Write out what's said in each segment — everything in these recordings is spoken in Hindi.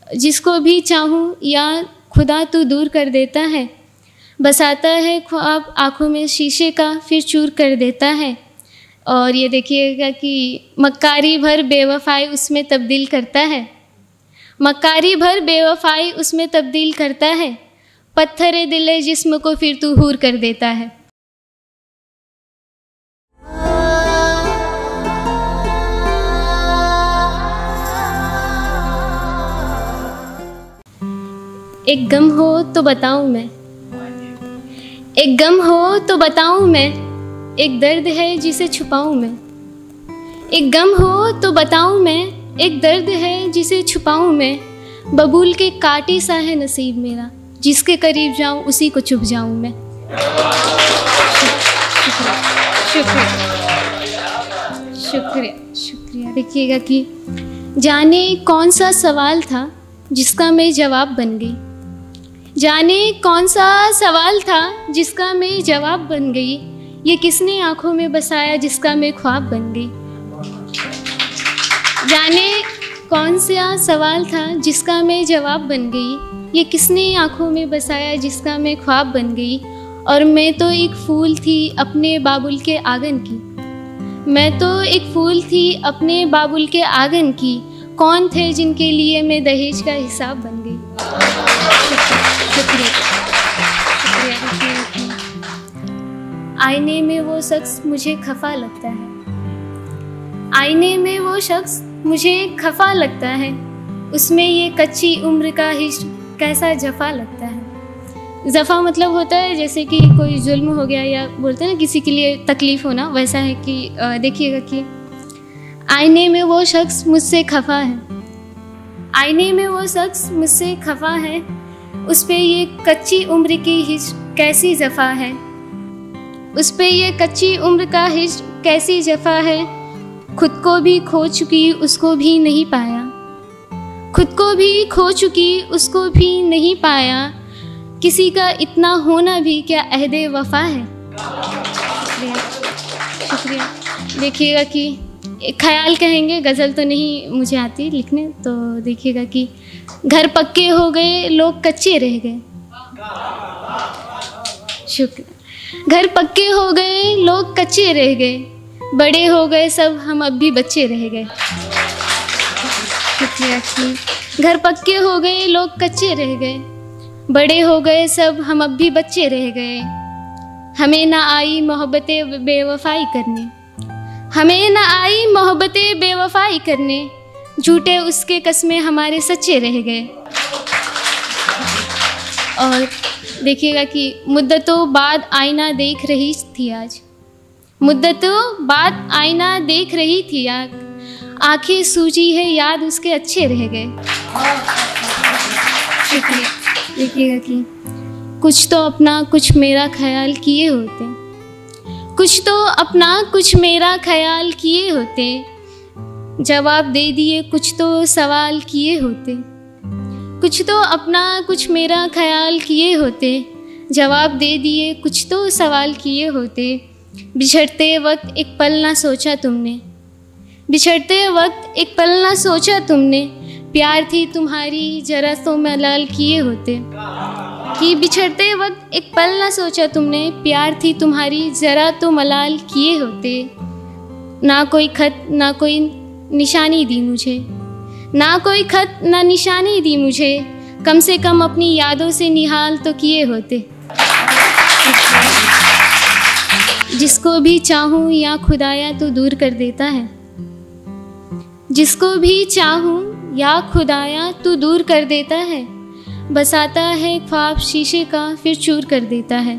जिसको भी चाहूँ या खुदा तू दूर कर देता है, बसाता है ख्वाब आँखों में शीशे का फिर चूर कर देता है। और ये देखिएगा कि मक्कारी भर बेवफाई उसमें तब्दील करता है, मक्कारी भर बेवफाई उसमें तब्दील करता है, पत्थर दिल जिस्म को फिर तू हूर कर देता है। एक गम हो तो बताऊं मैं, एक गम हो तो बताऊं मैं, एक दर्द है जिसे छुपाऊं मैं। एक गम हो तो बताऊं मैं, एक दर्द है जिसे छुपाऊं मैं। बबूल के कांटे सा है नसीब मेरा, जिसके करीब जाऊं उसी को चुभ जाऊं मैं। शुक्रिया शुक्रिया शुक्रिया। देखिएगा कि जाने कौन सा सवाल था जिसका मैं जवाब बन गई, जाने कौन सा सवाल था जिसका मैं जवाब बन गई। ये किसने आँखों में बसाया जिसका मैं ख्वाब बन गई। जाने कौन सा सवाल था जिसका मैं जवाब बन गई। ये किसने आँखों में बसाया जिसका मैं ख्वाब बन गई। और मैं तो एक फूल थी अपने बाबुल के आंगन की, मैं तो एक फूल थी अपने बाबुल के आंगन की। कौन थे जिनके लिए मैं दहेज का हिसाब बन गई। शुक्रिया शुक्रिया। आईने में वो शख्स मुझे खफा लगता है, आईने में वो शख्स मुझे खफा लगता है। उसमें ये कच्ची उम्र का हिस्सा कैसा जफा लगता है। जफा मतलब होता है जैसे कि कोई जुल्म हो गया या बोलते हैं ना किसी के लिए तकलीफ़ होना, वैसा है कि देखिएगा कि आईने में वो शख्स मुझसे खफा है, आईने में वो शख्स मुझसे खफा है। उस पे ये कच्ची उम्र की हिज कैसी जफा है, उस पे ये कच्ची उम्र का हिज कैसी जफा है। खुद को भी खो चुकी उसको भी नहीं पाया, खुद को भी खो चुकी उसको भी नहीं पाया। किसी का इतना होना भी क्या अहदे वफा है। शुक्रिया। देखिएगा कि ख्याल कहेंगे, गज़ल तो नहीं मुझे आती लिखने, तो देखिएगा कि घर पक्के हो गए लोग कच्चे रह गए। शुक्रिया। घर पक्के हो गए लोग कच्चे रह गए, बड़े हो गए सब हम अब भी बच्चे रह गए। शुक्रिया कि घर पक्के हो गए लोग कच्चे रह गए, बड़े हो गए सब हम अब भी बच्चे रह गए। हमें ना आई मोहब्बतें बेवफाई करने, हमें ना आई मोहब्बतें बेवफाई करने। झूठे उसके कस्में हमारे सच्चे रह गए। और देखिएगा कि मुद्दतों बाद आईना देख रही थी आज, मुद्दतों बाद आईना देख रही थी आज। आंखें सूजी है याद उसके अच्छे रह गए। शुक्रिया। देखिएगा कि कुछ तो अपना कुछ मेरा ख्याल किए होते, कुछ तो अपना कुछ मेरा ख्याल किए होते। जवाब दे दिए कुछ तो सवाल किए होते, कुछ तो अपना कुछ मेरा ख्याल किए होते। जवाब दे दिए कुछ तो सवाल किए होते। बिछड़ते वक्त एक पल ना सोचा तुमने, बिछड़ते वक्त एक पल ना सोचा तुमने। प्यार थी तुम्हारी जरा तो मलाल किए होते। कि बिछड़ते वक्त एक पल ना सोचा तुमने, प्यार थी तुम्हारी जरा तो मलाल किए होते। ना कोई खत ना कोई निशानी दी मुझे, ना कोई खत ना निशानी दी मुझे। कम से कम अपनी यादों से निहाल तो किए होते। जिसको भी चाहूँ या खुदाया तो दूर कर देता है, जिसको भी चाहूँ या खुदाया तो दूर कर देता है। बसाता है ख्वाब शीशे का फिर चूर कर देता है।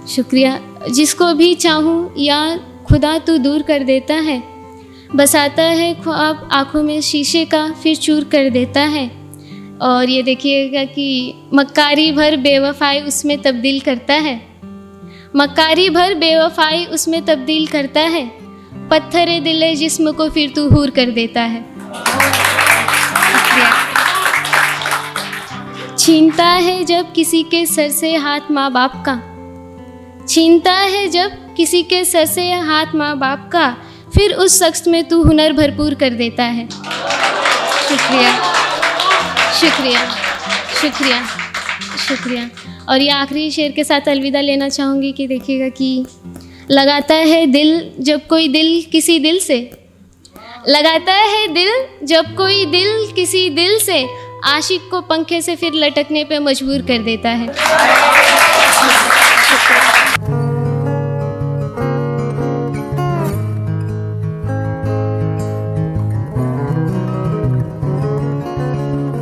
शुक्रिया। जिसको भी चाहूँ या खुदा तो दूर कर देता है, बसाता है ख्वाब आँखों में शीशे का फिर चूर कर देता है। और ये देखिएगा कि मक्कारी भर बेवफाई उसमें तब्दील करता है, मक्कारी भर बेवफाई उसमें तब्दील करता है। पत्थर दिल जिस्म को फिर तू हूर कर देता है। छीनता है जब किसी के सर से हाथ माँ बाप का, छीनता है जब किसी के सर से हाथ माँ बाप का। फिर उस शख्स में तू हुनर भरपूर कर देता है। शुक्रिया शुक्रिया शुक्रिया शुक्रिया। और ये आखिरी शेर के साथ अलविदा लेना चाहूँगी कि देखिएगा कि लगाता है दिल जब कोई दिल किसी दिल से, लगाता है दिल जब कोई दिल किसी दिल से, आशिक को पंखे से फिर लटकने पे मजबूर कर देता है।